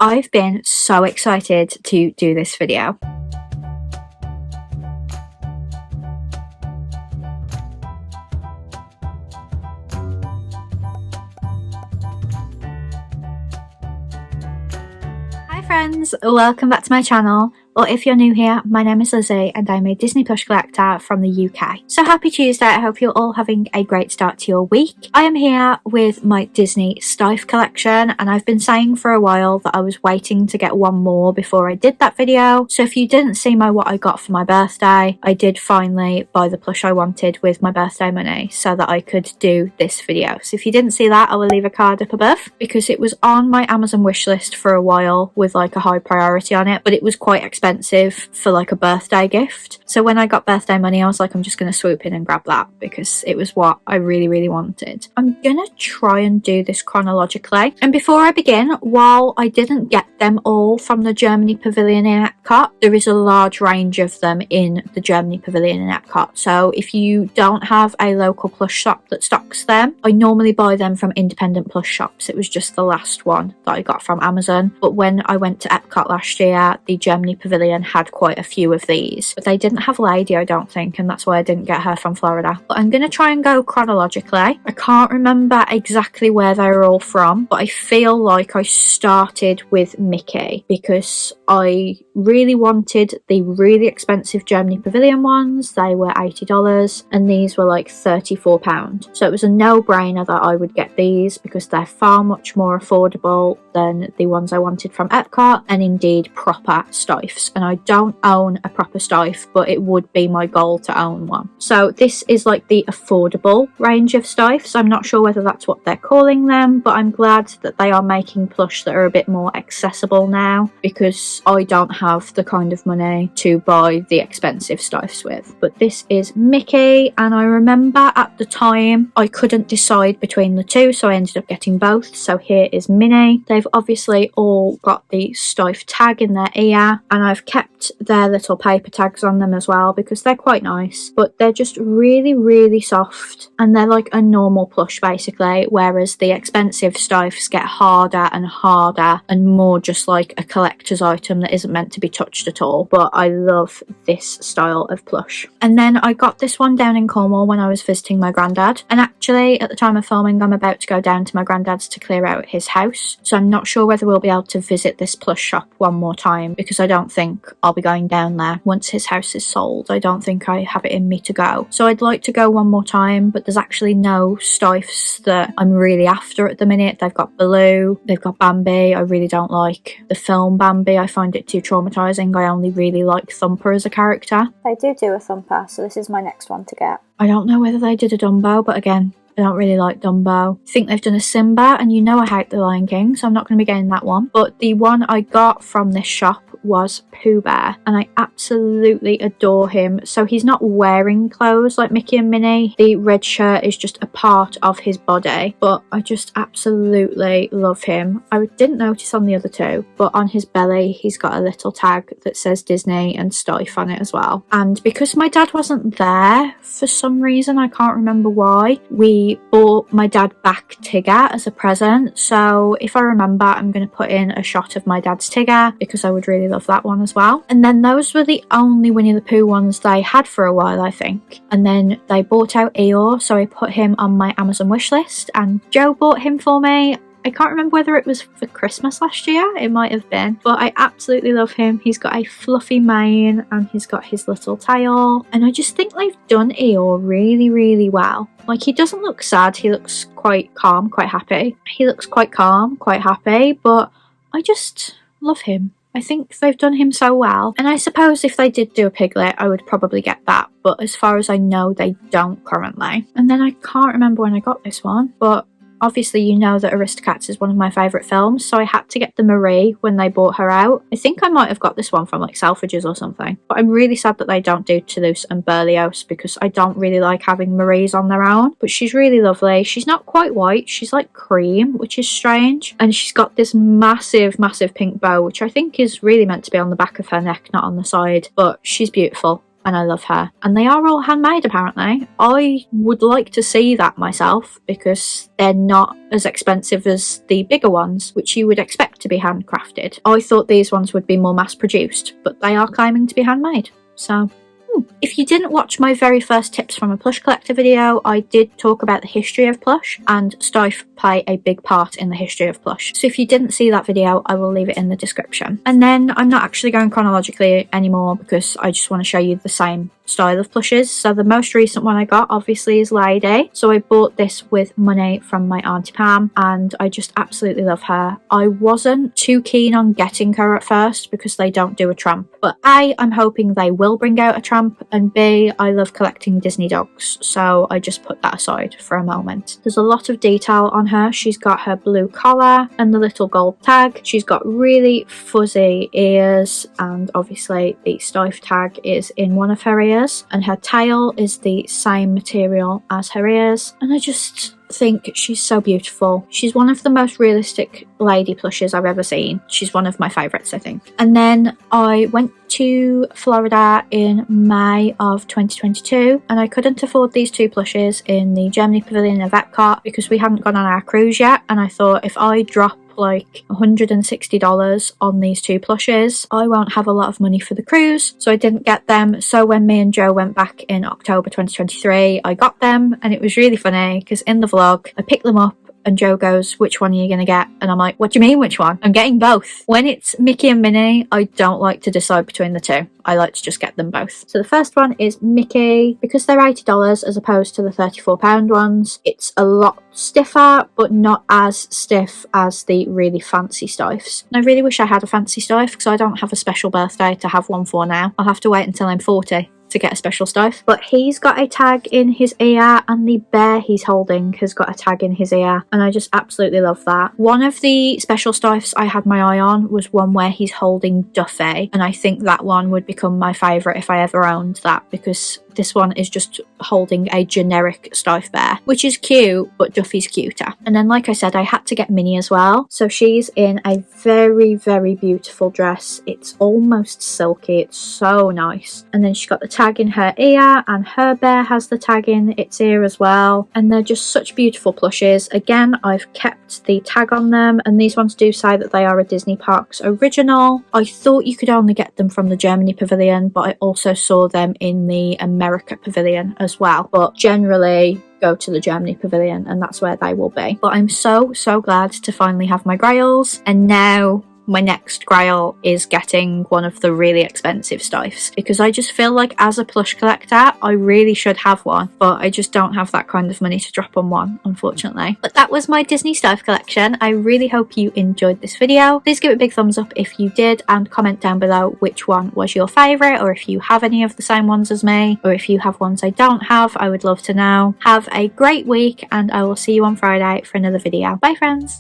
I've been so excited to do this video. Hi friends, welcome back to my channel. Or if you're new here, my name is Lizzie and I'm a Disney plush collector from the UK. So happy Tuesday, I hope you're all having a great start to your week. I am here with my Disney Steiff collection and I've been saying for a while that I was waiting to get one more before I did that video. So if you didn't see what I got for my birthday, I did finally buy the plush I wanted with my birthday money so that I could do this video. So if you didn't see that, I will leave a card up above because it was on my Amazon wish list for a while with like a high priority on it, but it was quite expensive for like a birthday gift. So when I got birthday money, I was like, I'm just going to swoop in and grab that because it was what I really wanted. I'm going to try and do this chronologically. And before I begin, while I didn't get them all from the Germany Pavilion in Epcot, there is a large range of them in the Germany Pavilion in Epcot. So if you don't have a local plush shop that stocks them, I normally buy them from independent plush shops. It was just the last one that I got from Amazon. But when I went to Epcot last year, the Germany Pavilion had quite a few of these, but they didn't have Lady, I don't think, and that's why I didn't get her from Florida. But I'm going to try and go chronologically. I can't remember exactly where they were all from, but I feel like I started with Mickey because I really wanted the really expensive Germany Pavilion ones. They were $80 and these were like £34. So it was a no-brainer that I would get these because they're far much more affordable than the ones I wanted from Epcot and indeed proper Steiffs. And I don't own a proper Steiff, but it would be my goal to own one. So this is like the affordable range of Steiffs. I'm not sure whether that's what they're calling them, but I'm glad that they are making plush that are a bit more accessible now because I don't have the kind of money to buy the expensive Steiffs with. But this is Mickey, and I remember at the time I couldn't decide between the two, so I ended up getting both. So here is Minnie. They've obviously all got the Steiff tag in their ear, and I've kept their little paper tags on them as well because they're quite nice, but they're just really soft and they're like a normal plush basically, whereas the expensive Steiffs get harder and harder and more just like a collector's item that isn't meant to be touched at all. But I love this style of plush. And then I got this one down in Cornwall when I was visiting my granddad, and actually at the time of filming I'm about to go down to my granddad's to clear out his house, so I'm not sure whether we'll be able to visit this plush shop one more time because I don't think I'll be going down there once his house is sold. I don't think I have it in me to go, so I'd like to go one more time, but there's actually no Steiffs that I'm really after at the minute. They've got Baloo, they've got Bambi. I really don't like the film Bambi. I find it too traumatizing. I only really like Thumper as a character. They do a Thumper, so this is my next one to get. I don't know whether they did a Dumbo, but again, I don't really like Dumbo. I think they've done a Simba, and you know I hate the Lion King, so I'm not going to be getting that one. But the one I got from this shop was Pooh Bear, and I absolutely adore him. So he's not wearing clothes like Mickey and Minnie. The red shirt is just a part of his body, but I just absolutely love him. I didn't notice on the other two, but on his belly he's got a little tag that says Disney and Steiff on it as well. And because my dad wasn't there for some reason, I can't remember why, we bought my dad back Tigger as a present. So if I remember, I'm going to put in a shot of my dad's Tigger because I would really love that one as well. And then those were the only Winnie the Pooh ones they had for a while, I think. And then they bought out Eeyore, so I put him on my Amazon wish list, and Joe bought him for me. I can't remember whether it was for Christmas last year, it might have been, but I absolutely love him. He's got a fluffy mane and he's got his little tail, and I just think they've done Eeyore really well. Like, he doesn't look sad, he looks quite calm, quite happy. He looks quite calm, quite happy, but I just love him. I think they've done him so well, and I suppose if they did do a Piglet I would probably get that, but as far as I know they don't currently. And then I can't remember when I got this one, but obviously you know that Aristocats is one of my favourite films, so I had to get the Marie when they bought her out. I think I might have got this one from like Selfridges or something, but I'm really sad that they don't do Toulouse and Berlioz because I don't really like having Maries on their own. But she's really lovely. She's not quite white, she's like cream, which is strange, and she's got this massive pink bow, which I think is really meant to be on the back of her neck, not on the side, but she's beautiful. and I love her. And they are all handmade apparently. I would like to see that myself because they're not as expensive as the bigger ones, which you would expect to be handcrafted. I thought these ones would be more mass produced, but they are claiming to be handmade. So if you didn't watch my very first tips from a plush collector video, I did talk about the history of plush, and Steiff play a big part in the history of plush. So if you didn't see that video, I will leave it in the description. And then I'm not actually going chronologically anymore because I just want to show you the same style of plushes. So the most recent one I got obviously is Lady. So I bought this with money from my auntie Pam, and I just absolutely love her. I wasn't too keen on getting her at first because they don't do a tramp, but A, I'm hoping they will bring out a tramp, and B, I love collecting Disney dogs, so I just put that aside for a moment. There's a lot of detail on her. She's got her blue collar and the little gold tag. She's got really fuzzy ears, and obviously the Steiff tag is in one of her ears, and her tail is the same material as her ears, and I just think she's so beautiful. She's one of the most realistic lady plushes I've ever seen. She's one of my favourites, I think. And then I went to Florida in May of 2022, and I couldn't afford these two plushes in the Germany pavilion of Epcot because we hadn't gone on our cruise yet, and I thought if I drop like $160 on these two plushes, I won't have a lot of money for the cruise, so I didn't get them. So when me and Joe went back in October 2023, I got them, and it was really funny because in the vlog I picked them up and Joe goes, "Which one are you gonna get?" And I'm like, "What do you mean which one? I'm getting both." When it's Mickey and Minnie, I don't like to decide between the two. I like to just get them both. So the first one is Mickey. Because they're $80 as opposed to the £34 ones, it's a lot stiffer, but not as stiff as the really fancy Steiffs. And I really wish I had a fancy Steiff because I don't have a special birthday to have one for now. I'll have to wait until I'm 40 to get a special Steiff. But he's got a tag in his ear, and the bear he's holding has got a tag in his ear, and I just absolutely love that. One of the special Steiffs I had my eye on was one where he's holding Duffy, and I think that one would become my favourite if I ever owned that, because this one is just holding a generic Steiff bear, which is cute, but Duffy's cuter. And then, like I said, I had to get Minnie as well. So she's in a very, very beautiful dress. It's almost silky. It's so nice. And then she's got the tag in her ear, and her bear has the tag in its ear as well. And they're just such beautiful plushes. Again, I've kept the tag on them, and these ones do say that they are a Disney Parks original. I thought you could only get them from the Germany pavilion, but I also saw them in the America pavilion as well, but generally go to the Germany pavilion and that's where they will be. But I'm so glad to finally have my grails, and now my next grail is getting one of the really expensive Steiffs, because I just feel like as a plush collector I really should have one, but I just don't have that kind of money to drop on one, unfortunately. But that was my Disney Steiff collection. I really hope you enjoyed this video. Please give it a big thumbs up if you did, and comment down below which one was your favourite, or if you have any of the same ones as me, or if you have ones I don't have. I would love to know. Have a great week, and I will see you on Friday for another video. Bye friends!